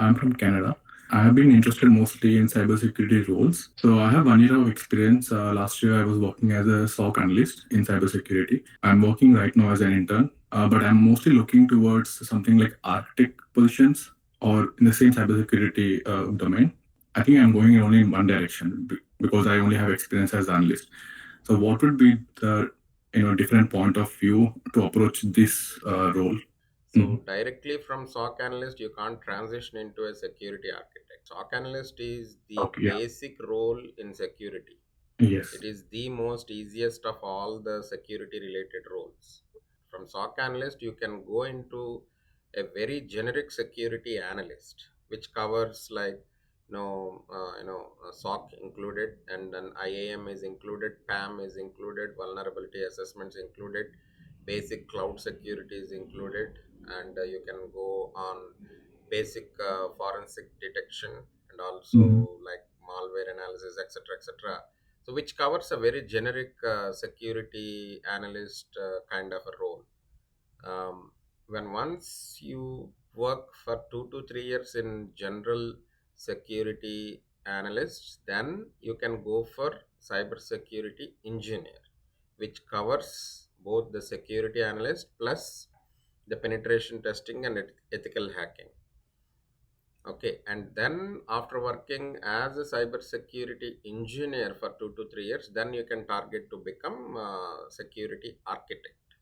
I'm from Canada. I have been interested mostly in cybersecurity roles. So I have 1 year of experience. Last year, I was working as a SOC analyst in cybersecurity. I'm working right now as an intern, but I'm mostly looking towards something like architect positions or in the same cybersecurity domain. I think I'm going only in one direction because I only have experience as an analyst. So what would be the different point of view to approach this role? So directly from SOC analyst, you can't transition into a security architect. SOC analyst is the Okay, yeah. basic role in security. Yes. It is the most easiest of all the security related roles. From SOC analyst, you can go into a very generic security analyst, which covers like SOC included, and then IAM is included, PAM is included, vulnerability assessments included, basic cloud security is included, and you can go on basic forensic detection, and Mhm. also like malware analysis, etc., etc. So which covers a very generic security analyst kind of a role. When once you work for 2 to 3 years in general security analyst, then you can go for cybersecurity engineer, which covers both the security analyst plus the penetration testing and ethical hacking. Okay, and then after working as a cybersecurity engineer for 2 to 3 years, then you can target to become security architect.